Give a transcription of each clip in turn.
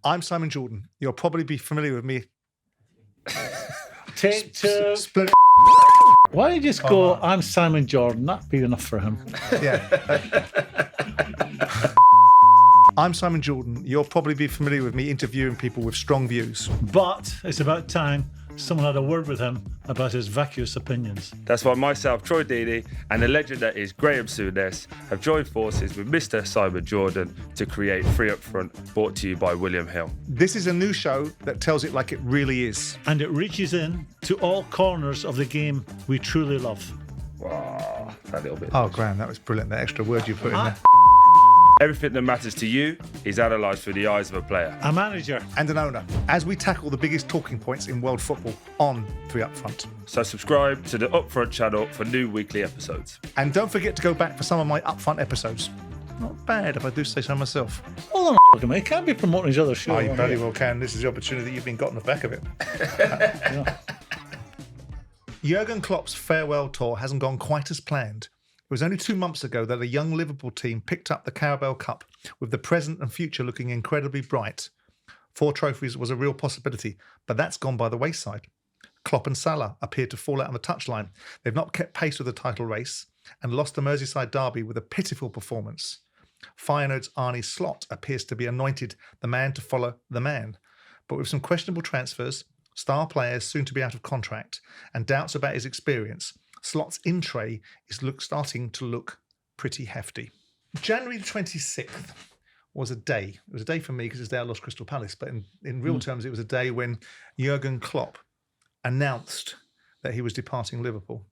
I'm Simon Jordan. You'll probably be familiar with me. Take two. Split. Why don't you just go, I'm Simon Jordan? That'd be enough for him. Yeah. I'm Simon Jordan. You'll probably be familiar with me interviewing people with strong views. But it's about time someone had a word with him about his vacuous opinions. That's why myself, Troy Deeney, and the legend that is Graeme Souness have joined forces with Mr. Simon Jordan to create Free Up Front, brought to you by William Hill. This is a new show that tells it like it really is. And it reaches in to all corners of the game we truly love. Wow, that little bit. Oh, Graeme, that was brilliant. That extra word you put in there. Everything that matters to you is analysed through the eyes of a player. A manager. And an owner. As we tackle the biggest talking points in world football on Free Up Front. So subscribe to the Upfront channel for new weekly episodes. And don't forget to go back for some of my Upfront episodes. Not bad, if I do say so myself. Hold on, he can't be promoting his other show. Oh, you very well can. This is the opportunity that you've been got on the back of it. Yeah. Jurgen Klopp's farewell tour hasn't gone quite as planned. It was only 2 months ago that a young Liverpool team picked up the Carabao Cup, with the present and future looking incredibly bright. 4 trophies was a real possibility, but that's gone by the wayside. Klopp and Salah appeared to fall out on the touchline. They've not kept pace with the title race and lost the Merseyside derby with a pitiful performance. Feyenoord's Arne Slot appears to be anointed the man to follow the man, but with some questionable transfers, star players soon to be out of contract, and doubts about his experience, Slot's in-tray is starting to look pretty hefty. January the 26th was a day. It was a day for me because it's the day I lost Crystal Palace, but in real terms, it was a day when Jurgen Klopp announced that he was departing Liverpool.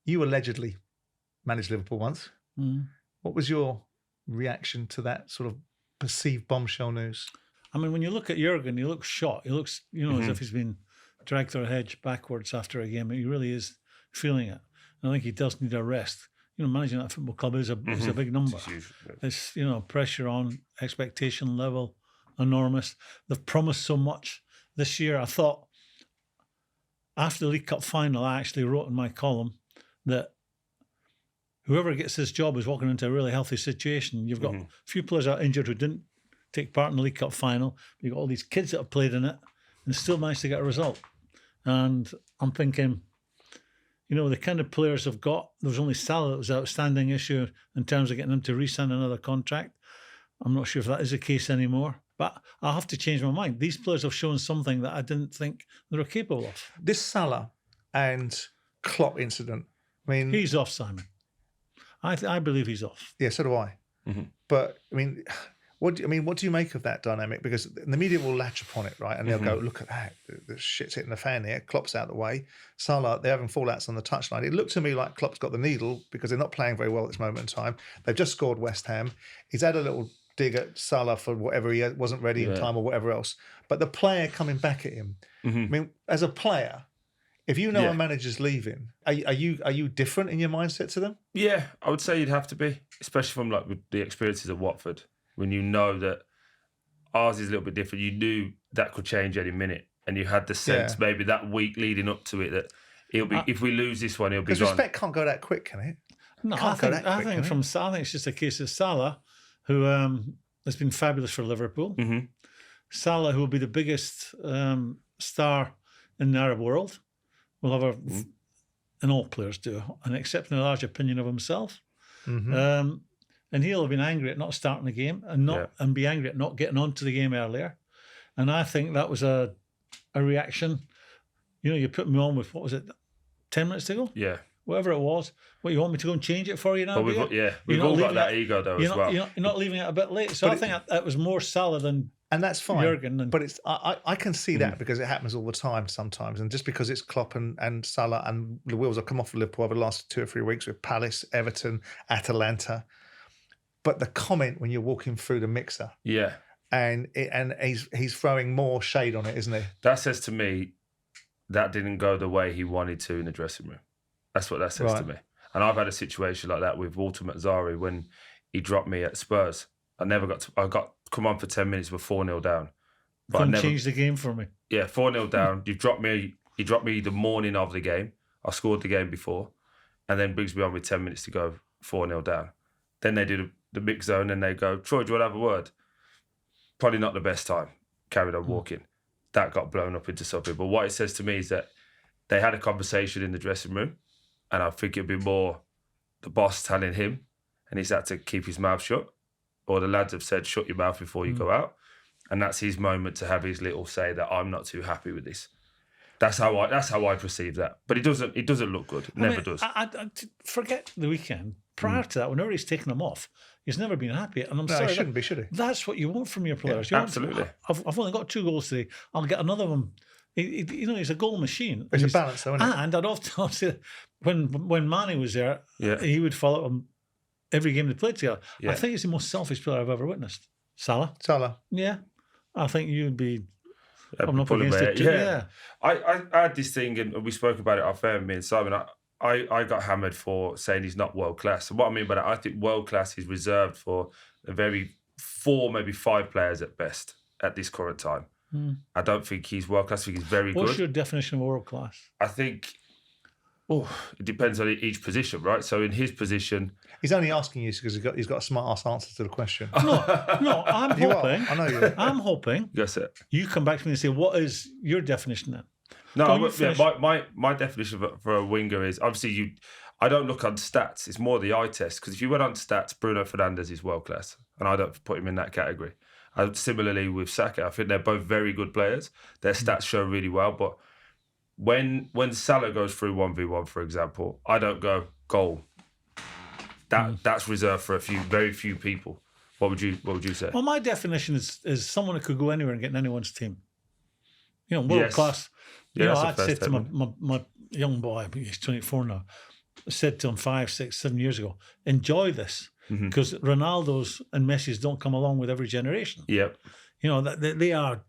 You allegedly managed Liverpool once. What was your reaction to that sort of perceived bombshell news? I mean, when you look at Jurgen, he looks shot. He looks, as if he's been dragged through a hedge backwards after a game. He really is feeling it. I think he does need a rest. Managing that football club is a big number. It's pressure on, expectation level enormous. They've promised so much this year. I thought after the League Cup final, I actually wrote in my column that whoever gets this job is walking into a really healthy situation. You've got a few players that are injured who didn't take part in the League Cup final. You've got all these kids that have played in it and still managed to get a result. And I'm thinking, the kind of players have got, there was only Salah that was an outstanding issue in terms of getting him to re-sign another contract. I'm not sure if that is the case anymore, but I'll have to change my mind. These players have shown something that I didn't think they were capable of. This Salah and Klopp incident, I mean... He's off, Simon. I believe he's off. Yeah, so do I. But, I mean... What do you make of that dynamic? Because the media will latch upon it, right? And they'll go, look at that. The shit's hitting the fan here. Klopp's out of the way. Salah, they're having fallouts on the touchline. It looked to me like Klopp's got the needle because they're not playing very well at this moment in time. They've just scored West Ham. He's had a little dig at Salah for whatever he wasn't ready in time or whatever else. But the player coming back at him, I mean, as a player, if you know a manager's leaving, are you different in your mindset to them? Yeah, I would say you'd have to be, especially from with the experiences of Watford. When you know that ours is a little bit different, you knew that could change any minute, and you had the sense maybe that week leading up to it that he'll be. If we lose this one, he'll be gone. Because respect can't go that quick, can it? No, I think it's just a case of Salah, who has been fabulous for Liverpool. Salah, who will be the biggest star in the Arab world, will have and all players do, an exceptionally large opinion of himself. And he'll have been angry at not starting the game and be angry at not getting onto the game earlier. And I think that was a reaction. You put me on with, 10 minutes to go? Yeah. Whatever it was. What, you want me to go and change it for you now? But we've all got that ego though as well. You're not leaving it a bit late. So I think that was more Salah than and that's fine. Jurgen. But it's I can see that because it happens all the time sometimes. And just because it's Klopp and Salah and the wheels have come off of Liverpool over the last 2 or 3 weeks with Palace, Everton, Atalanta. But the comment when you're walking through the mixer, and he's throwing more shade on it, isn't he? That says to me that didn't go the way he wanted to in the dressing room. That's what that says to me. And I've had a situation like that with Walter Mazzari when he dropped me at Spurs. I got come on for 10 minutes with 4-0 down. But couldn't change the game for me. Yeah, 4-0 down. He dropped me the morning of the game. I scored the game before, and then brings me on with 10 minutes to go, 4-0 down. Then they do the mix zone and they go, Troy, do you want to have a word? Probably not the best time. carried on walking. That got blown up into something. But what it says to me is that they had a conversation in the dressing room, and I think it'd be more the boss telling him, and he's had to keep his mouth shut, or the lads have said, shut your mouth before you go out. And that's his moment to have his little say that I'm not too happy with this. That's how I perceive that. But it doesn't look good. It never does. I forget the weekend. Prior to that, whenever he's taken them off, he's never been happy. And I'm No, sorry. he shouldn't be, should he? That's what you want from your players. Yeah, You want- absolutely. I've only got 2 goals today. I'll get another one. He's a goal machine. It's And a balance, though, isn't it? And I'd often say, when Manny was there, he would follow him every game they played together. Yeah. I think he's the most selfish player I've ever witnessed. Salah? Salah. Yeah. I think you'd be... I'm up Pulling against my it. hair. Yeah. I had this thing, and we spoke about it off air, me and Simon. I got hammered for saying he's not world class. And what I mean by that, I think world class is reserved for a very 4, maybe 5 players at best at this current time. I don't think he's world class. I think he's very good. What's your definition of world class? I think it depends on each position, right? So in his position, He's only asking you because he's got a smart ass answer to the question. No, I'm You are. hoping. I know you are. I'm hoping that's it. you come back to me and say, what is your definition then? No, you finish. my definition for a winger is obviously I don't look on stats. It's more the eye test, because if you went on stats, Bruno Fernandes is world class, and I don't put him in that category. Similarly with Saka, I think they're both very good players. Their stats show really well, but when Salah goes through 1v1, for example, I don't go goal. That's reserved for very few people. What would you say? Well, my definition is someone who could go anywhere and get in anyone's team. World class. Yeah, that's a I'd fair said to statement. my young boy, he's 24 now, I said to him 5, 6, 7 years ago, enjoy this, because Ronaldo's and Messi's don't come along with every generation. Yep. They are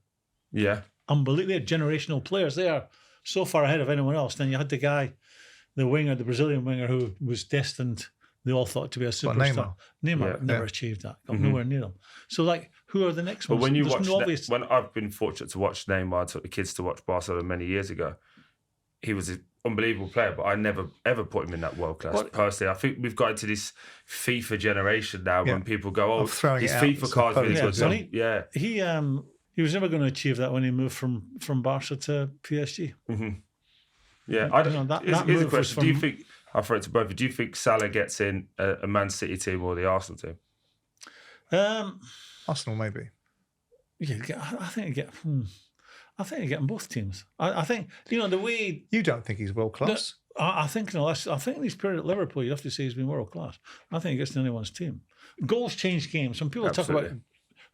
unbelievable. They're generational players. They are so far ahead of anyone else. Then you had the Brazilian winger who was destined, they all thought, to be a superstar. Neymar never achieved that. Got nowhere near them. So, who are the next But ones? when you There's watch, when I've been fortunate to watch Neymar, I took the kids to watch Barcelona many years ago. He was an unbelievable player, but I never ever put him in that world class. Personally, I think we've got into this FIFA generation now when people go, "Oh, his FIFA card's really good." So, he was never going to achieve that when he moved from Barca to PSG. Yeah, I don't. that Here's a move was question: do you think? I'll throw it to both of you. Do you think Salah gets in a Man City team or the Arsenal team? Arsenal, maybe. Yeah, I think you get in both teams. I think the way You don't think he's world class? I think I think in his period at Liverpool, you have to say he's been world class. I think he gets in anyone's team. Goals change games. When people talk about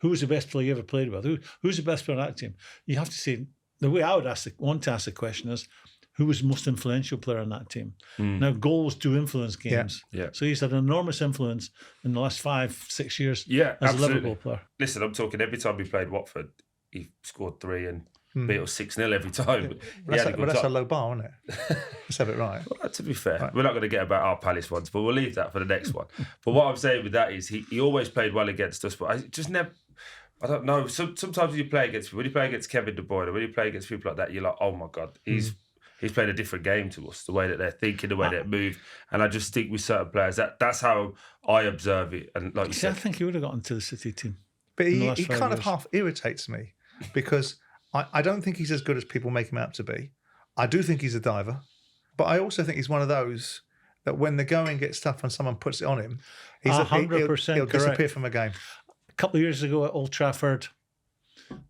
who was the best player you ever played with, who's the best player on that team, you have to say, the way I would want to ask the question is, who was the most influential player on that team? Now, goals do influence games. Yeah. So he's had an enormous influence in the last 5-6 years Yeah, as absolutely. a Liverpool player. Listen, I'm talking every time we played Watford, he scored 3 and beat us 6-0 every time. But that's a low bar, isn't it? Let's have it right. Well, to be fair, we're not going to get about our Palace ones, but we'll leave that for the next one. But what I'm saying with that is he always played well against us, but I just never... I don't know. Sometimes when you play against Kevin De Bruyne, when you play against people like that, you're like, oh my God, he's played a different game to us, the way that they're thinking, the way they move. And I just think with certain players, that's how I observe it. And like you said, I think he would have got into the City team. But in the he last 5 kind of years. half irritates me because I don't think he's as good as people make him out to be. I do think he's a diver, but I also think he's one of those that when the going gets tough and someone puts it on him, he'll 100% disappear correct. from a game. A couple of years ago at Old Trafford,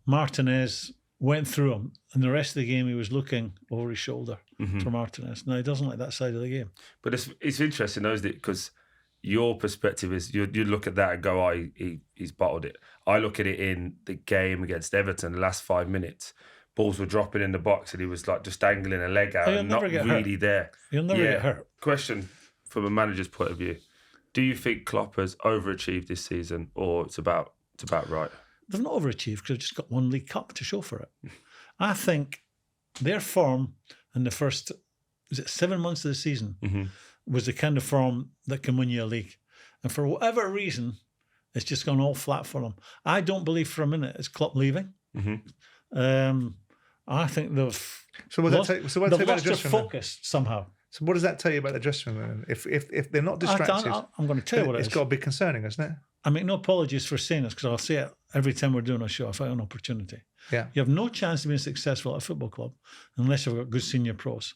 Martinez went through him, and the rest of the game he was looking over his shoulder for Martinez. Now, he doesn't like that side of the game. but it's interesting, though, isn't it? Because your perspective is you look at that and go, oh, he's bottled it. I look at it in the game against Everton, the last 5 minutes. Balls were dropping in the box and he was like just dangling a leg out He'll and not never get really hurt. there. He'll never get hurt. Question from a manager's point of view. Do you think Klopp has overachieved this season or it's about right? They've not overachieved because they've just got one League Cup to show for it. I think their form in the first 7 months of the season was the kind of form that can win you a league. And for whatever reason, it's just gone all flat for them. I don't believe for a minute it's Klopp leaving. I think they've lost their focus somehow. So what does that tell you about the dressing room? If they're not distracted, I'm going to tell you what it is. It's got to be concerning, isn't it? I make no apologies for saying this because I'll say it every time we're doing a show, I find an opportunity. Yeah. You have no chance of being successful at a football club unless you've got good senior pros.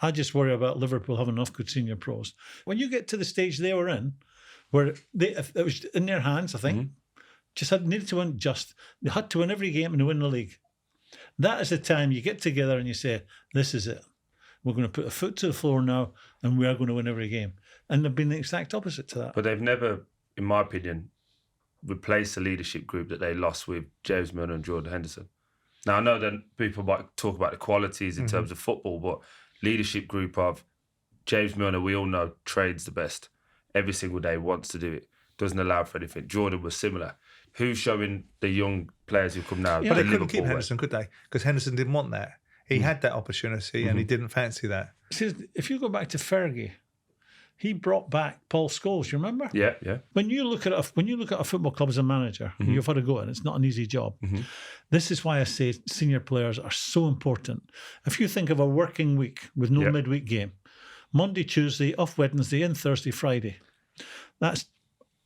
I just worry about Liverpool having enough good senior pros. When you get to the stage they were in, where it was in their hands, I think, needed to win they had to win every game and to win the league. That is the time you get together and you say, this is it. We're going to put a foot to the floor now and we are going to win every game. And they've been the exact opposite to that. But they've never, in my opinion, replaced the leadership group that they lost with James Milner and Jordan Henderson. Now, I know that people might talk about the qualities in terms of football, but leadership group of James Milner, we all know, trains the best. Every single day, wants to do it. Doesn't allow for anything. Jordan was similar. Who's showing the young players who come now? But they couldn't keep Henderson, could they? Because Henderson didn't want that. He had that opportunity and he didn't fancy that. See, if you go back to Fergie, he brought back Paul Scholes. You remember? Yeah. When you look at a football club as a manager, you've had to go, and it's not an easy job. This is why I say senior players are so important. If you think of a working week with no midweek game, Monday, Tuesday, off Wednesday, and Thursday, Friday, that's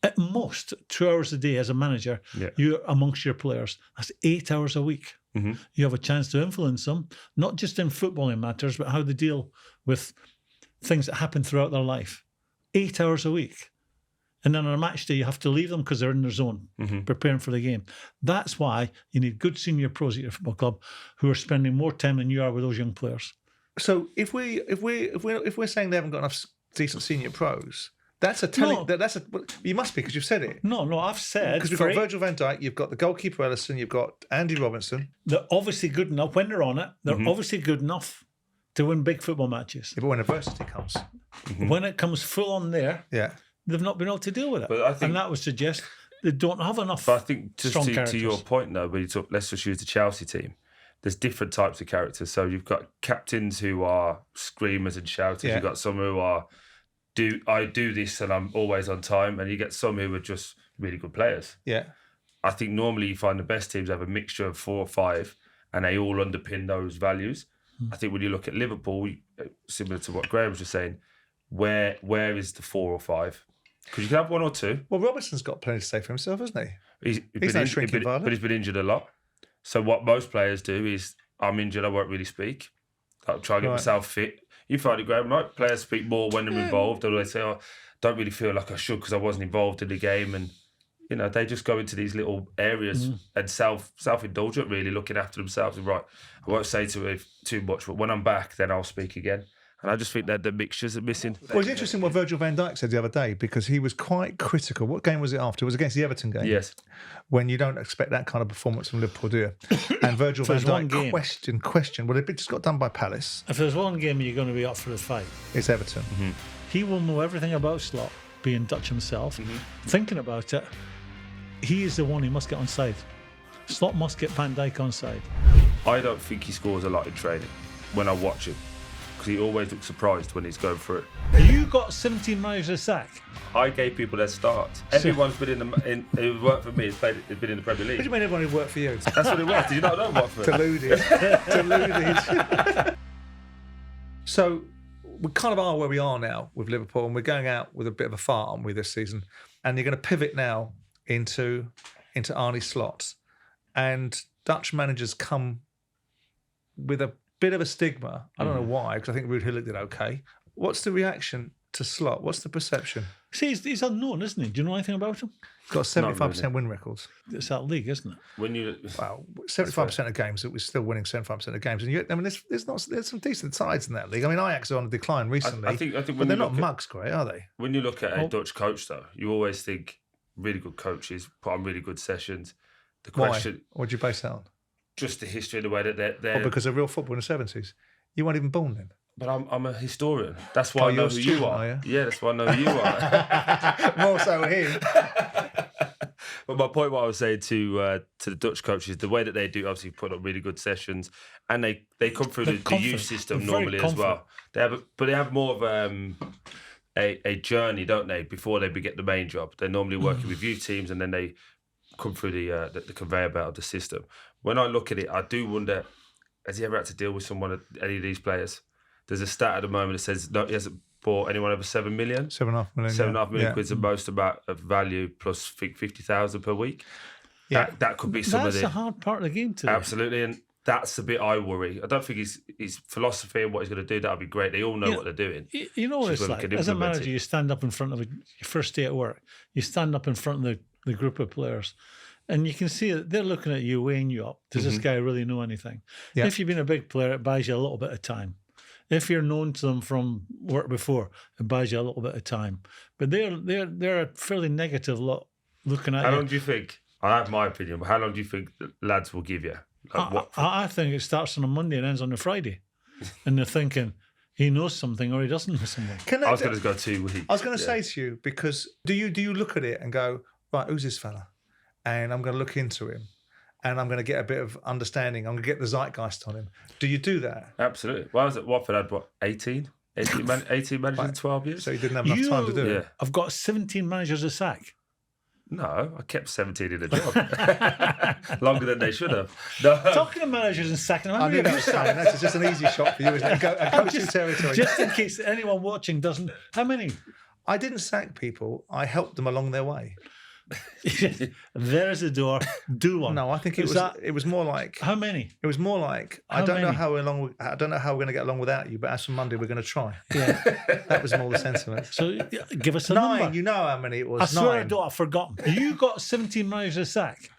at most 2 hours a day as a manager. You're amongst your players. That's 8 hours a week. You have a chance to influence them, not just in footballing matters, but how they deal with things that happen throughout their life. 8 hours a week. And then on a match day, you have to leave them because they're in their zone, preparing for the game. That's why you need good senior pros at your football club who are spending more time than you are with those young players. So if we're saying they haven't got enough decent senior pros, that's a telling. You must be, because you've said it. No, I've said because we've got Virgil van Dijk, you've got the goalkeeper Ellison, you've got Andy Robinson. They're obviously good enough when they're on it. They're obviously good enough to win big football matches. Yeah, but when adversity comes, when it comes full on there, they've not been able to deal with it. But I think, and that would suggest they don't have enough. But I think just strong to your point, though, when you talk, let's just use the Chelsea team. There's different types of characters. So you've got captains who are screamers and shouters. You've got some who are I do this and I'm always on time, and you get some who are just really good players. Yeah. I think normally you find the best teams have a mixture of 4 or 5 and they all underpin those values. I think when you look at Liverpool, similar to what Graeme was just saying, where is the 4 or 5? Because you can have 1 or 2. Well, Robertson's got plenty to say for himself, hasn't he? He's no shrinking violet. But he's been injured a lot. So what most players do is, I'm injured, I won't really speak. I'll try to get myself fit. You find it, Graeme, right? Players speak more when they're involved. Or they say, don't really feel like I should because I wasn't involved in the game. And, they just go into these little areas and self-indulgent, really, looking after themselves. And, right, I won't say too much, but when I'm back, then I'll speak again. And I just think that the mixtures are missing. Well, it's interesting what Virgil van Dijk said the other day, because he was quite critical. What game was it after? It was against the Everton game. Yes. When you don't expect that kind of performance from Liverpool, do you? And Virgil van Dijk questioned. Well, it just got done by Palace. If there's one game you're going to be up for the fight, it's Everton. He will know everything about Slot, being Dutch himself. Thinking about it, he is the one who must get on side. Slot must get Van Dijk on side. I don't think he scores a lot in training when I watch him. He always looks surprised when he's going through it. You got 17 miles a sack. I gave people their starts. Everyone's been who worked for me has been in the Premier League. What do you mean everyone who worked for you? That's what it was. Did you not know Watford? Deluded. So we kind of are where we are now with Liverpool, and we're going out with a bit of a fart, aren't we, this season? And you're going to pivot now into Arne Slot. And Dutch managers come with a bit of a stigma. I don't know why, because I think Ruud Gullit did okay. What's the reaction to Slot? What's the perception? See, he's unknown, isn't he? Do you know anything about him? He's got 75% win records. It's that league, isn't it? When you 75% of games, it was still winning 75% of games. And there's some decent sides in that league. I mean, Ajax are on a decline recently. I think but they're not mugs, great, are they? When you look at a Dutch coach, though, you always think really good coaches put on really good sessions. The question, why? What do you base that on? Just the history of the way that they're... Or because of real football in the 70s. You weren't even born then. But I'm a historian. That's why I know who you are. Yeah, that's why I know who you are. More so him. But my point, what I was saying to the Dutch coaches, the way that they do, obviously put up really good sessions, and they come through the youth system normally as well. They have more of a journey, don't they, before they get the main job. They're normally working with youth teams, and then they come through the conveyor belt of the system. When I look at it, I do wonder, has he ever had to deal with any of these players? There's a stat at the moment that says no, he hasn't bought anyone over 7 million. 7.5 million. 7.5 million quid's the most amount of value plus 50,000 per week. Yeah. That could be some of That's the the hard part of the game today. absolutely, and that's the bit I worry. I don't think his philosophy and what he's going to do, that'll be great. They all know what they're doing. You know what Just it's whether we like. can As a implement manager, it. you stand up in front of your first day at work. You stand up in front of the group of players, and you can see that they're looking at you, weighing you up. Does this guy really know anything? Yeah. If you've been a big player, it buys you a little bit of time. If you're known to them from work before, it buys you a little bit of time. But they're a fairly negative lot looking at How you. long do you think? I have my opinion, but how long do you think the lads will give you? Like, I think it starts on a Monday and ends on a Friday, and they're thinking he knows something or he doesn't know something. I was going to go 2 weeks. I was going to say to you, because do you look at it and go, right, who's this fella? And I'm going to look into him, and I'm going to get a bit of understanding. I'm going to get the zeitgeist on him. Do you do that? Absolutely. Well, I was at Watford, I had what, 18 managers in 12 years? So you didn't have enough time to do it. I've got 17 managers to sack. No, I kept 17 in a job. Longer than they should have. No. Talking of managers and sacking them, I knew that was saying that's just an easy shot for you, isn't it? Go to territory. just in case anyone watching doesn't. How many? I didn't sack people. I helped them along their way. There's the door. Do one. No, I think it was more like How many? it was more like I How don't know many? how I don't know how we're going to get along without you, but as from Monday we're going to try. Yeah. That was more the sentiment. So give us a 9. number. You know how many it was. I swear 9. I don't. I've forgotten. You got 17 managers to sack.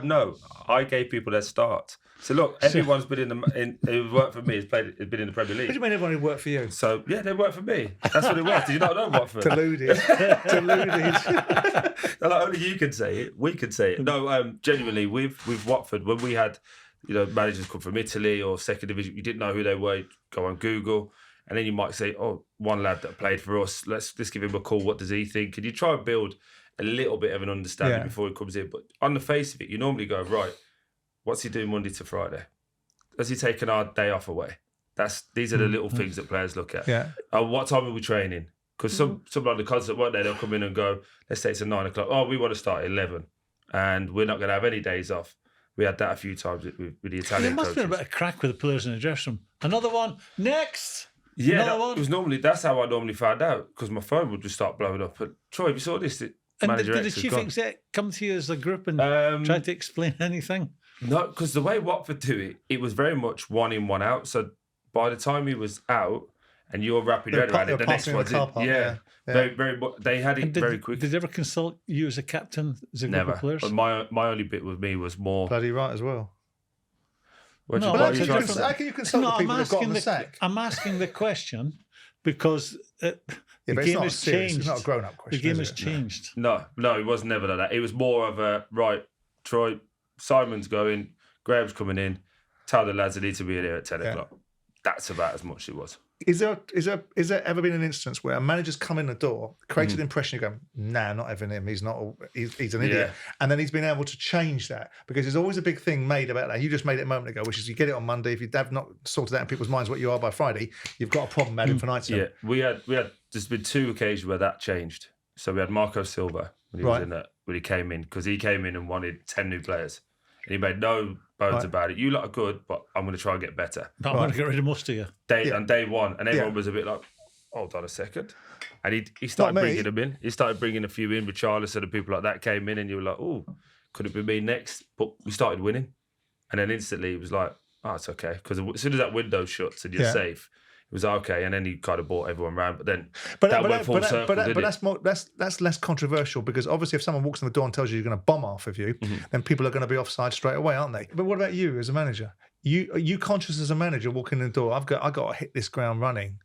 No, I gave people their start. So look, everyone's been who worked for me has been in the Premier What do League. you mean everyone who worked for you? So yeah, they worked for me. That's what it was. Did you not know Watford? Deluded. Deluded. No, like, only you can say it. We can say it. No, genuinely, with Watford, when we had, managers come from Italy or second division, you didn't know who they were. You'd go on Google, and then you might say, "Oh, one lad that played for us. Let's give him a call. What does he think?" And you try and build a little bit of an understanding before he comes in. But on the face of it, you normally go, right, what's he doing Monday to Friday? Does he take an hard day off away? These are the little things that players look at. Yeah. What time are we training? Because some like the concert weren't there, they'll come in and go, let's say it's at 9 o'clock. Oh, we want to start at 11 and we're not going to have any days off. We had that a few times with the There Italian must have been a coaches. bit of crack with the players in the dressing room. Another one. Next. Yeah, Another one. it was normally, that's how I normally found out, because my phone would just start blowing up. But Troy, if you saw this, And manager did the X has chief gone. exec come to you as a group and try to explain anything? No, because the way Watford do it, it was very much one in, one out. So by the time he was out and you're wrapping your head around it, the next one's in. Yeah. Very, very. They had it very quick. Did they ever consult you as a captain, as a group Never. of players? But my only bit with me was more. Bloody right as well. What No, what that's are you a trying to different- say? How can you consult the people who've got on the sack? I'm asking the question because Yeah, the but it's game not has serious. changed. It's not a grown-up The question. game is has it? changed. No, it was never like that. It was more of a, right, Troy, Simon's going, Graham's coming in, tell the lads they need to be here at 10 o'clock. That's about as much it was. Is there ever been an instance where a manager's come in the door, created an impression, you go, nah, not having him, he's an idiot. Yeah. And then he's been able to change that, because there's always a big thing made about that. You just made it a moment ago, which is you get it on Monday. If you have not sorted out in people's minds what you are by Friday, you've got a problem ad infinitum. Yeah, we had there's been 2 occasions where that changed. So we had Marco Silva when he was in that, when he came in, because he came in and wanted 10 new players. And he made no bones about it. You lot are good, but I'm going to try and get better. But I'm going to get rid of most of you. On day one, and everyone was a bit like, hold on a second. And he started Not me. bringing them in. He started bringing a few in. Richarlison and people like that came in, and you were like, oh, could it be me next? But we started winning. And then instantly it was like, oh, it's okay. Because as soon as that window shuts and you're safe, it was okay. And then he kind of brought everyone round. But then that went full circle, didn't it? That's less controversial, because obviously if someone walks in the door and tells you you're going to bomb half of you, then people are going to be offside straight away, aren't they? But what about you as a manager? Are you conscious as a manager walking in the door? I've got to hit this ground running.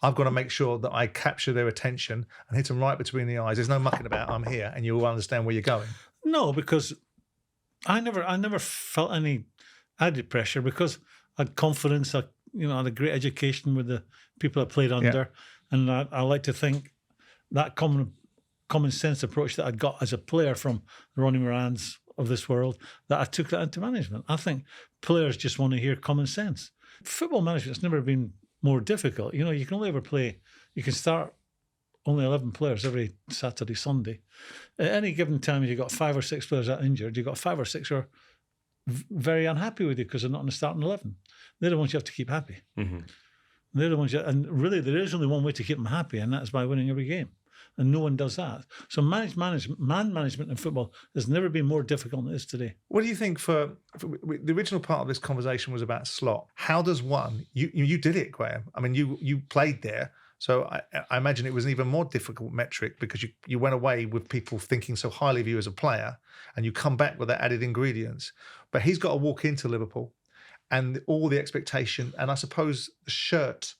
I've got to make sure that I capture their attention and hit them right between the eyes. There's no mucking about. I'm here, and you'll understand where you're going. No, because I never felt any added pressure, because I had confidence. I had a great education with the people I played under, and I like to think that common sense approach that I got as a player from Ronnie Moran's of this world, that I took that into management. I think players just want to hear common sense. Football management's never been more difficult. You can only ever play. You can start only 11 players every Saturday, Sunday. At any given time, you've got 5 or 6 players that are injured. You've got 5 or 6 who are very unhappy with you because they're not in the starting 11. They're the ones you have to keep happy. They're the ones and really there is only one way to keep them happy, and that's by winning every game. and no one does that. So man management in football has never been more difficult than it is today. What do you think for the original part of this conversation was about Slot? How does one, you did it, Graeme. I mean, you played there. So I imagine it was an even more difficult metric because you went away with people thinking so highly of you as a player and you come back with that added ingredients. But he's got to walk into Liverpool and all the expectation, and I suppose the shirt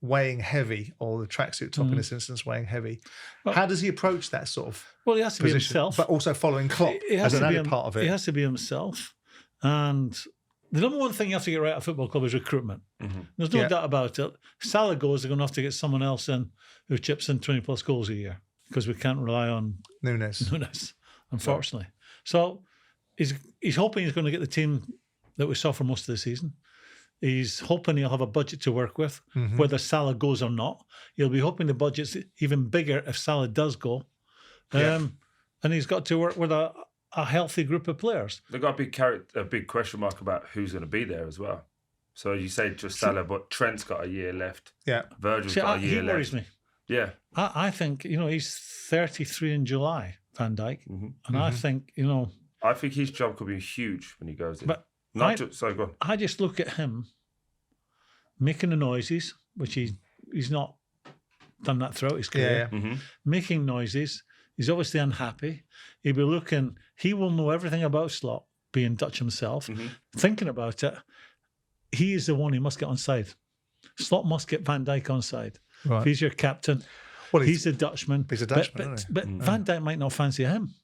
weighing heavy, or the tracksuit top in this instance weighing heavy. Well, how does he approach that sort of He has to be himself. But also following Klopp as an added part of it. He has to be himself. And the number one thing you have to get right at a football club is recruitment. There's no doubt about it. Salah goes, they're going to have to get someone else in who chips in 20 plus goals a year because we can't rely on Souness, unfortunately. So he's hoping he's going to get the team that we saw for most of the season. He's hoping he'll have a budget to work with, whether Salah goes or not. He'll be hoping the budget's even bigger if Salah does go. And he's got to work with a healthy group of players. They've got a big question mark about who's going to be there as well. So you say just Salah, but Trent's got a year left. Yeah. Virgil's got a year left. He worries me. Yeah. I think, he's 33 in July, Van Dijk. And I think, I think his job could be huge when he goes in. But go on. I just look at him making the noises, which he's not done that throughout his career. Making noises. He's obviously unhappy. He will know everything about Slot, being Dutch himself. Thinking about it, he is the one who must get on side. Slot must get Van Dijk on side. Right. If he's your captain, he's a Dutchman. He's a Dutchman, isn't he? But Van Dijk might not fancy him.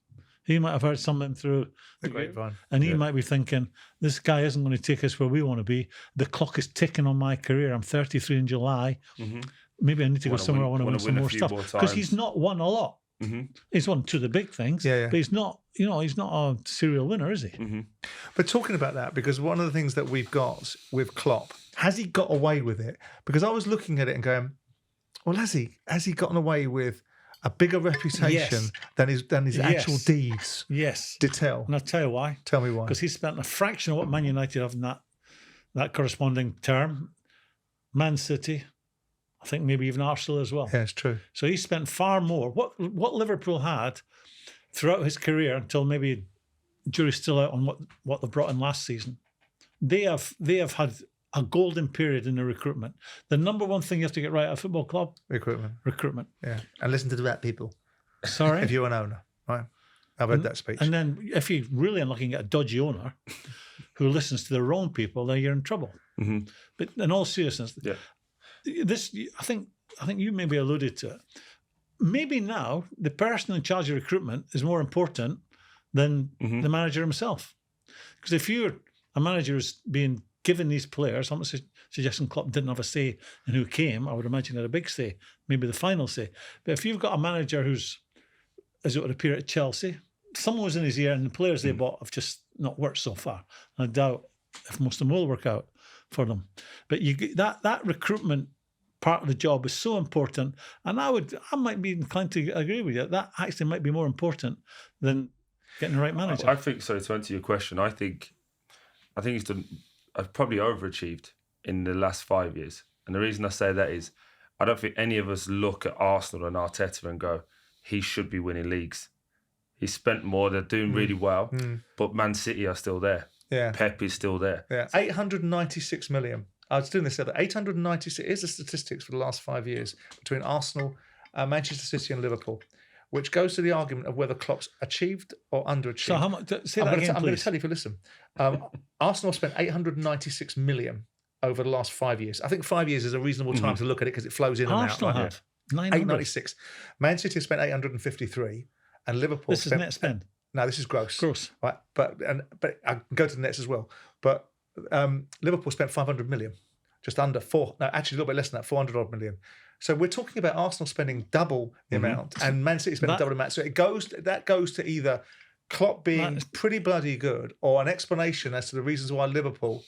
He might have heard something through the grapevine. And he might be thinking, this guy isn't going to take us where we want to be. The clock is ticking on my career. I'm 33 in July. Maybe I need to go somewhere I want to win some more stuff. Because he's not won a lot. He's won two of the big things, but he's not, he's not a serial winner, is he? But talking about that, because one of the things that we've got with Klopp, has he got away with it? Because I was looking at it and going, well, has he gotten away with a bigger reputation than his actual deeds? Yes. Did tell. And I'll tell you why. Tell me why. Because he spent a fraction of what Man United have in that corresponding term. Man City, I think maybe even Arsenal as well. Yeah, it's true. So he spent far more. What Liverpool had throughout his career, until maybe jury's still out on what they brought in last season, they have had a golden period in the recruitment. The number one thing you have to get right at a football club? Recruitment. Yeah. And listen to the right people. Sorry? If you're an owner, right? I've heard that speech. And then if you're really looking at a dodgy owner who listens to the wrong people, then you're in trouble. But in all seriousness, this, I think you maybe alluded to it. Maybe now the person in charge of recruitment is more important than the manager himself. Because if you're a manager who's being given these players, I'm not suggesting Klopp didn't have a say in who came. I would imagine had a big say, maybe the final say. But if you've got a manager who's, as it would appear at Chelsea, someone was in his ear and the players they bought have just not worked so far. I doubt if most of them will work out for them. But that recruitment part of the job is so important, and I might be inclined to agree with you. That actually might be more important than getting the right manager. I think so. To answer your question, I think he's done. I've probably overachieved in the last 5 years, and the reason I say that is I don't think any of us look at Arsenal and Arteta and go, he should be winning leagues. He spent more. They're doing really well, but Man City are still there. Yeah, Pep is still there. Yeah, 896 million. I was doing this the other. 896 is the statistics for the last 5 years between Arsenal, Manchester City, and Liverpool, which goes to the argument of whether Klopp's achieved or underachieved. So how much? Say that again, I'm going to tell you if you listen. Arsenal spent 896 million over the last 5 years. I think 5 years is a reasonable time to look at it because it flows in and out. Arsenal have 896. Man City spent 853, and Liverpool. This is net spend. No, this is gross. Gross. Right, but I can go to the nets as well. But Liverpool spent 500 million, just under actually a little bit less than that, 400 odd million. So we're talking about Arsenal spending double the amount and Man City spending double the amount. So that goes to either Klopp being pretty bloody good or an explanation as to the reasons why Liverpool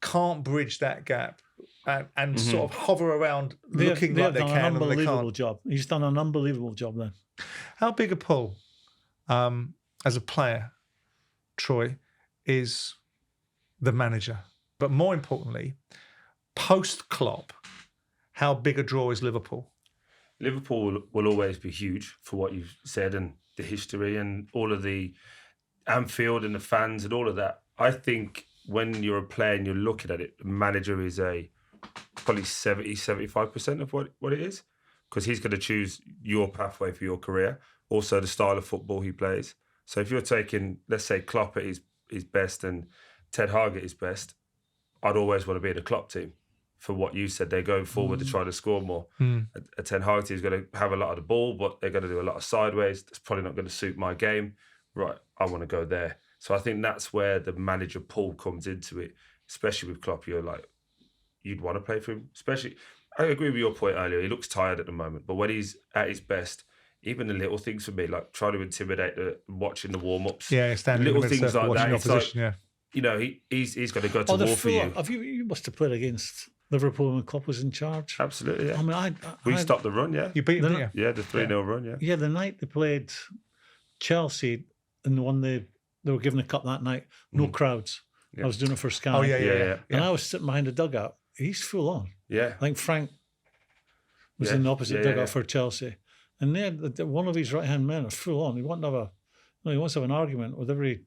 can't bridge that gap and sort of hover around looking like they can and they can't. Job. He's done an unbelievable job then. How big a pull as a player, Troy, is the manager? But more importantly, post-Klopp, how big a draw is Liverpool? Liverpool will always be huge for what you've said and the history and all of the Anfield and the fans and all of that. I think when you're a player and you're looking at it, the manager is probably 70-75% of what it is, because he's going to choose your pathway for your career, also the style of football he plays. So if you're taking, let's say, Klopp at his best and Ten Hag at his best, I'd always want to be in a Klopp team. For what you said, they're going forward to try to score more. A Ten Hag team is going to have a lot of the ball, but they're going to do a lot of sideways. That's probably not going to suit my game. Right, I want to go there. So I think that's where the manager pull comes into it, especially with Klopp. You're like, you'd want to play for him. Especially, I agree with your point earlier. He looks tired at the moment, but when he's at his best, even the little things for me, like trying to intimidate watching the warm-ups. Yeah, standing little in the things like that. It's like, yeah. You know, he's going to go to war for you. You must have played against Liverpool when Klopp was in charge. Absolutely, yeah. I mean, we stopped the run, yeah. You beat them, didn't you? Yeah, the 3-0 run, yeah. Yeah, the night they played Chelsea and the one they were given the cup that night, no crowds. Yeah. I was doing it for Sky. Oh, yeah. And I was sitting behind the dugout. He's full on. Yeah. I think Frank was in the opposite dugout for Chelsea. And then one of his right-hand men are full on. He wants to have an argument with every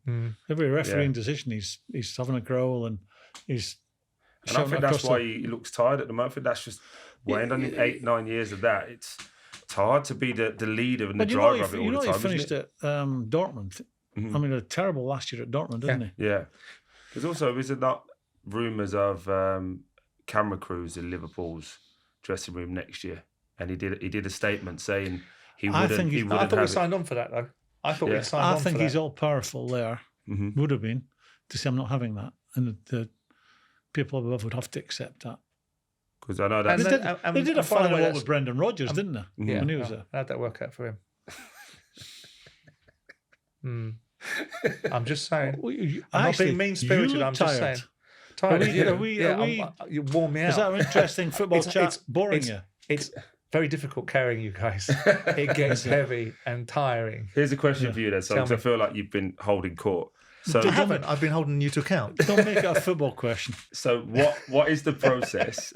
refereeing decision. He's having a growl and he's... And I think that's why he looks tired at the moment. I think that's just weighing on 8-9 years of that. It's hard to be the leader and the driver of it all the time. He finished at Dortmund. I mean, a terrible last year at Dortmund, didn't he? Yeah. There's also, is there not rumours of camera crews in Liverpool's dressing room next year? And he did a statement saying he wouldn't. I thought we signed on for that, though. I thought we signed on for that. I think he's all powerful there. Would have been to say I'm not having that, and the people above would have to accept that. Because I know that they did a final one with Brendan Rodgers, didn't they? Yeah, when he was there. How'd that work out for him? I'm just saying. I'm not being mean-spirited. I'm just saying. Tired. You warm me out. Is that an interesting football chat? Boring you? It's very difficult carrying you guys. It gets heavy and tiring. Here's a question for you then, because I feel like you've been holding court. So I haven't. I've been holding you to account. Don't make it a football question. So what is the process?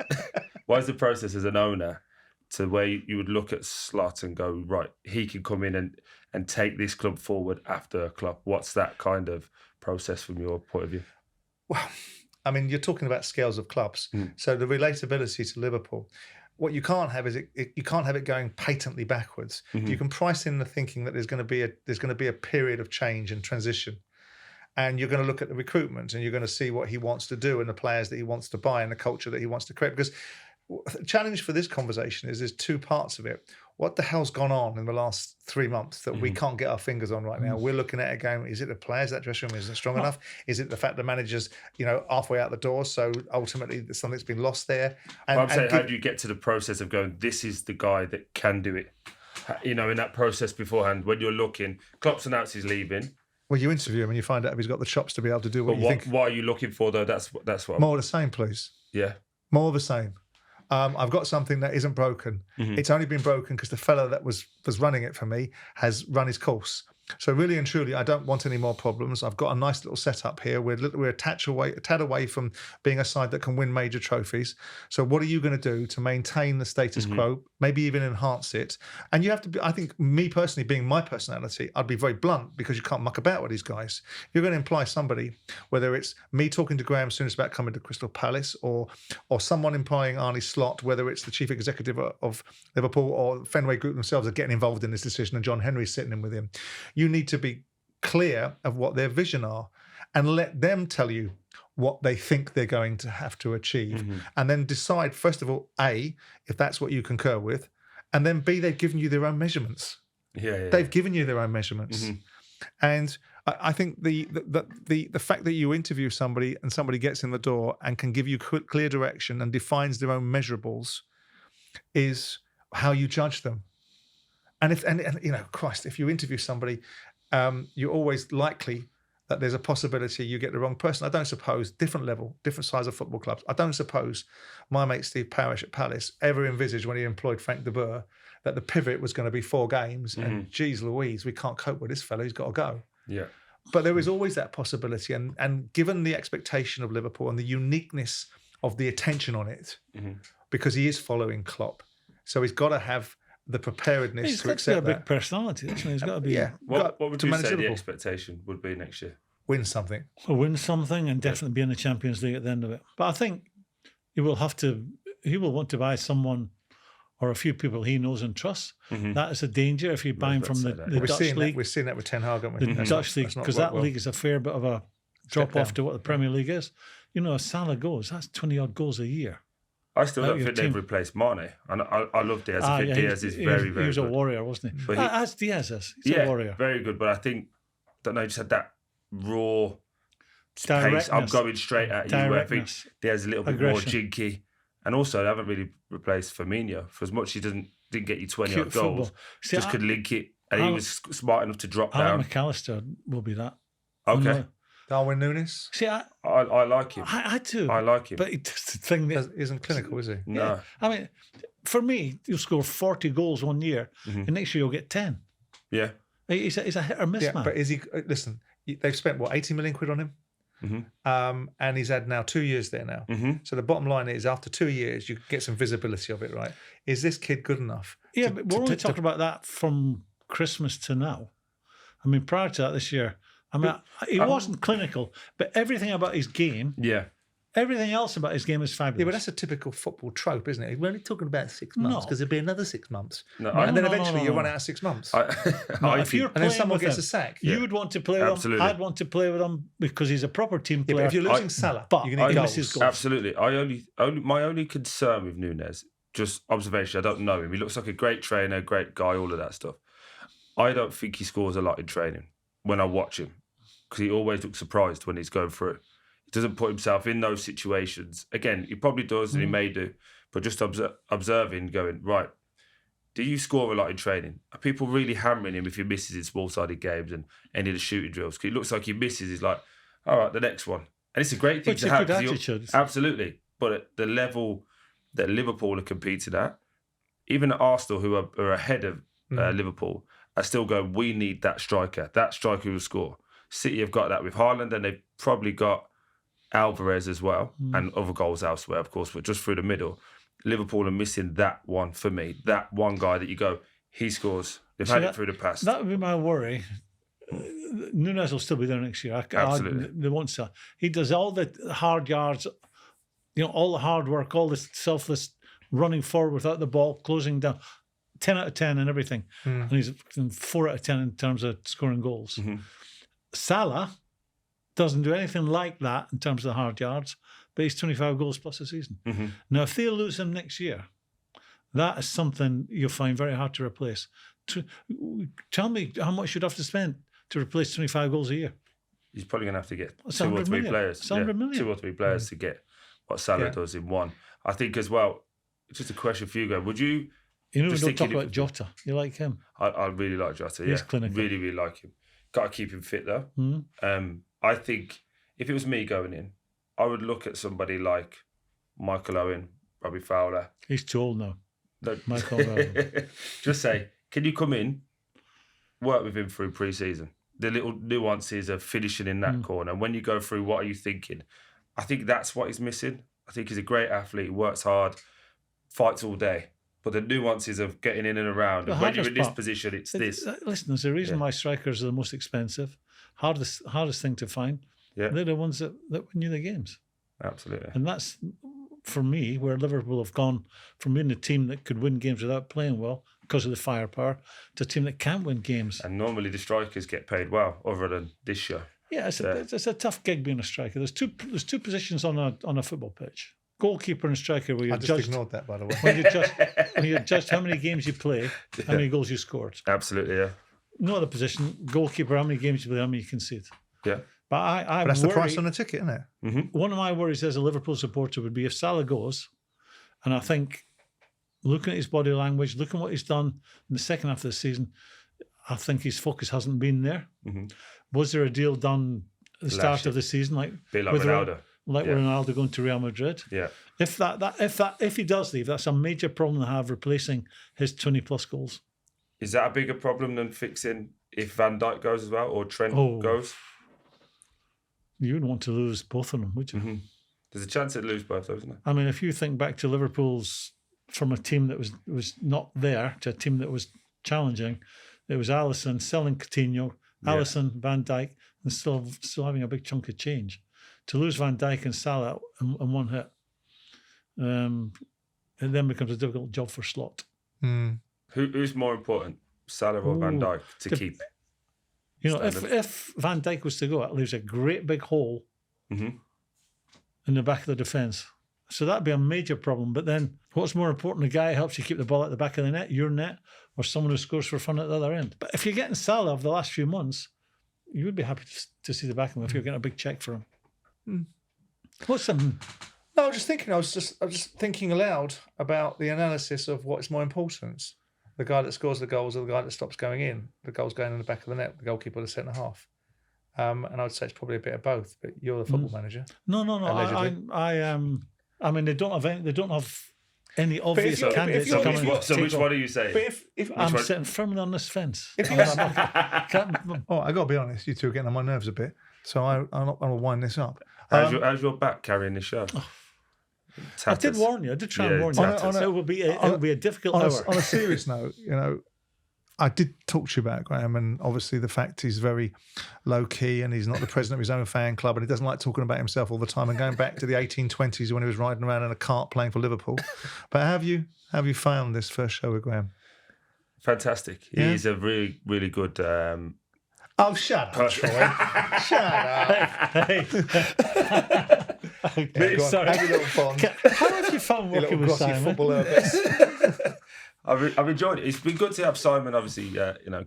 What is the process as an owner to where you would look at Slot and go, right, he can come in and take this club forward after Klopp? What's that kind of process from your point of view? Well, I mean, you're talking about scales of clubs. So the relatability to Liverpool, what you can't have is you can't have it going patently backwards. You can price in the thinking that there's going to be a period of change and transition. And you're going to look at the recruitment and you're going to see what he wants to do and the players that he wants to buy and the culture that he wants to create. Because the challenge for this conversation is there's two parts of it. What the hell's gone on in the last 3 months that we can't get our fingers on right now? We're looking at it going, is it the players, that dressing room isn't strong enough? Is it the fact the manager's, halfway out the door, so ultimately something's been lost there? And I'm saying, how do you get to the process of going, this is the guy that can do it? In that process beforehand, when you're looking, Klopp's announced he's leaving. Well, you interview him and you find out if he's got the chops to be able to do what you think. What are you looking for, though? That's what. More of the same, please. Yeah. More of the same. I've got something that isn't broken. It's only been broken because the fellow that was running it for me has run his course. So really and truly, I don't want any more problems. I've got a nice little setup here. We're a tad away from being a side that can win major trophies. So what are you going to do to maintain the status quo, maybe even enhance it? And you have to be, I think, me personally, being my personality, I'd be very blunt because you can't muck about with these guys. You're going to imply somebody, whether it's me talking to Graeme Souness about coming to Crystal Palace or someone implying Arne Slot, whether it's the chief executive of Liverpool or Fenway Group themselves are getting involved in this decision and John Henry's sitting in with him. You need to be clear of what their vision are and let them tell you what they think they're going to have to achieve. And then decide, first of all, A, if that's what you concur with, and then B, they've given you their own measurements. They've given you their own measurements. And I think the fact that you interview somebody and somebody gets in the door and can give you clear direction and defines their own measurables is how you judge them. And if you interview somebody, you're always likely that there's a possibility you get the wrong person. I don't suppose, different level, different size of football clubs, I don't suppose my mate Steve Parish at Palace ever envisaged when he employed Frank de Boer that the pivot was going to be 4 games and geez Louise, we can't cope with this fellow, he's got to go. Yeah. But there is always that possibility. And given the expectation of Liverpool and the uniqueness of the attention on it, because he is following Klopp, so he's got to have the preparedness He's to got to be a accept big that. personality, isn't he? He's got to be What would to you manage say the Liverpool. expectation would be next year? Win something. win something and definitely be in the Champions League at the end of it. But I think he will want to buy someone or a few people he knows and trusts. That is a danger if you buy him from the Dutch league. We're seeing that with Ten Hag, aren't we? The Dutch league, because that league is a fair bit of a drop off to what the Premier League is. You know, if Salah goes, that's 20-odd goals a year. I still don't think they've replaced Mane. And I love Diaz. I think Diaz is very, very good. He was a warrior, wasn't he? But as Diaz is. He's a warrior. Very good. But I think, just had that raw pace. I'm going straight at you. Where I think Diaz is a little bit more jinky. And also, they haven't really replaced Firmino. For as much as he didn't get you 20-odd goals, just could link it. And he was smart enough to drop down. McAllister will be that. Okay. Darwin Núñez. See, I like him. I do. I like him. But it's the thing that isn't clinical, is he? No. Yeah. I mean, for me, you'll score 40 goals one year, and next year you'll get 10. Yeah. He's a hit or miss man. But is he? Listen, they've spent 80 million quid on him, and he's had now 2 years there now. So the bottom line is, after 2 years, you get some visibility of it, right? Is this kid good enough? Yeah, but we're only talking about that from Christmas to now. I mean, prior to that this year, I mean, he wasn't clinical, but everything about his game, everything else about his game is fabulous. Yeah, but that's a typical football trope, isn't it? We're only talking about 6 months because there'll be another 6 months. And then eventually you run out of 6 months. If you're and then someone gets a sack. You would want to play with him. I'd want to play with him because he's a proper team player. But if you're losing Salah, but you're going to miss his goals. Absolutely. My only concern with Núñez, just observation, I don't know him. He looks like a great trainer, great guy, all of that stuff. I don't think he scores a lot in training when I watch him. Because he always looks surprised when he's going through. He doesn't put himself in those situations. Again, he probably does and he may do, but just observing, going, right, do you score a lot in training? Are people really hammering him if he misses in small-sided games and any of the shooting drills? Because it looks like he misses. He's like, all right, the next one. And it's a great thing to have. Good attitude. Absolutely. But at the level that Liverpool are competing at, even at Arsenal, who are ahead of Liverpool, are still going, we need that striker who will score. City have got that with Haaland, and they've probably got Alvarez as well, and other goals elsewhere, of course, but just through the middle. Liverpool are missing that one for me. That one guy that you go, he scores. They've had it through the past. That would be my worry. Núñez will still be there next year. Absolutely. They won't sell. He does all the hard yards, all the hard work, all the selfless running forward without the ball, closing down. 10 out of 10 and everything. And he's 4 out of 10 in terms of scoring goals. Salah doesn't do anything like that in terms of the hard yards, but he's 25 goals plus a season. Now, if they lose him next year, that is something you'll find very hard to replace. Tell me how much you'd have to spend to replace 25 goals a year. He's probably going to have to get 2 or 3 players. 2 or 3 players to get what Salah does in one. I think as well, just a question for you guys. Would you... we don't talk about Jota. You like him? I really like Jota, He's clinical. Really, really like him. Got to keep him fit, though. I think if it was me going in, I would look at somebody like Michael Owen, Robbie Fowler. He's too old now. No. Michael Owen. Just say, can you come in, work with him through pre-season? The little nuances of finishing in that corner. When you go through, what are you thinking? I think that's what he's missing. I think he's a great athlete, works hard, fights all day. But the nuances of getting in and around, and when you're in this position, it's this. Listen, there's a reason why strikers are the most expensive, hardest thing to find. Yeah. They're the ones that win you the games. Absolutely. And that's, for me, where Liverpool have gone from being a team that could win games without playing well because of the firepower to a team that can't win games. And normally the strikers get paid well, other than this show. Yeah, it's a tough gig being a striker. There's two positions on a football pitch. Goalkeeper and striker, where you're judged. ignored that, by the way. when you're judged how many games you play, how many goals you scored. Absolutely, yeah. No other position. Goalkeeper, how many games you play, how many you concede. Yeah. But but that's the price on the ticket, isn't it? One of my worries as a Liverpool supporter would be if Salah goes, and I think looking at his body language, looking at what he's done in the second half of the season, I think his focus hasn't been there. Was there a deal done at the start of the season, like Ronaldo? With Ronaldo going to Real Madrid. Yeah. If he does leave, that's a major problem to have, replacing his 20+ goals. Is that a bigger problem than fixing if Van Dijk goes as well, or Trent goes? You wouldn't want to lose both of them, would you? There's a chance they'd lose both, isn't there? I mean, if you think back to Liverpool's from a team that was not there to a team that was challenging. It was Alisson selling Coutinho, Alisson, Van Dijk, and still having a big chunk of change. To lose Van Dijk and Salah in one hit, it then becomes a difficult job for Slot. Who's more important, Salah or Van Dijk, to keep? You know, if Van Dijk was to go, it leaves a great big hole in the back of the defence. So that'd be a major problem. But then what's more important, the guy who helps you keep the ball at the back of the net, your net, or someone who scores for fun at the other end? But if you're getting Salah of the last few months, you would be happy to see the back of him if you're getting a big check for him. What's something? No, I was just thinking. I was just thinking aloud about the analysis of what's more important: the guy that scores the goals, or the guy that stops going in. The goals going in the back of the net, the goalkeeper, the centre half. And I would say it's probably a bit of both. But you're the football manager. No. I mean, they don't have any obvious candidates. So which one are you saying? But if I'm sitting firmly on this fence. I got to be honest. You two are getting on my nerves a bit. So I'm not going to wind this up. How's your back carrying the show? I did warn you. I did try and warn you. It would be a difficult hour. On a serious note, you know, I did talk to you about Graeme, and obviously the fact he's very low key and he's not the president of his own fan club, and he doesn't like talking about himself all the time. And going back to the 1820s when he was riding around in a cart playing for Liverpool. But have you found this first show with Graeme? Fantastic. Yeah? He's a really, really good. Oh, shut up, Troy! Shut up. Sorry. Have your little bond. How have you found working with Simon? Footballer. I've enjoyed it. It's been good to have Simon, obviously,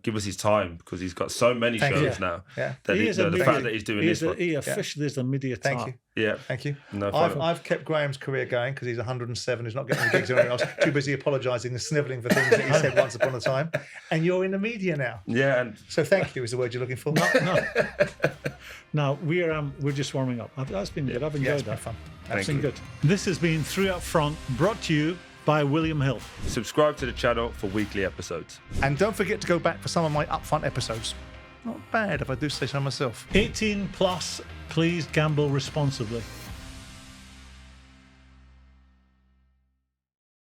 give us his time, because he's got so many shows now. Yeah. That the fact that he's doing this one. He officially is a media Thank tar. you. Yeah. Thank you. No, I've kept Graham's career going because he's 107. He's not getting any gigs anywhere else. Too busy apologising and snivelling for things that he said once upon a time. And you're in the media now. Yeah. And so thank you is the word you're looking for. No, we're just warming up. That's been good. I've enjoyed that. It's been fun. That's been good. This has been Three Up Front, brought to you by William Hill. subscribe to the channel for weekly episodes. And don't forget to go back for some of my upfront episodes. Not bad if I do say so myself. 18 plus, please gamble responsibly.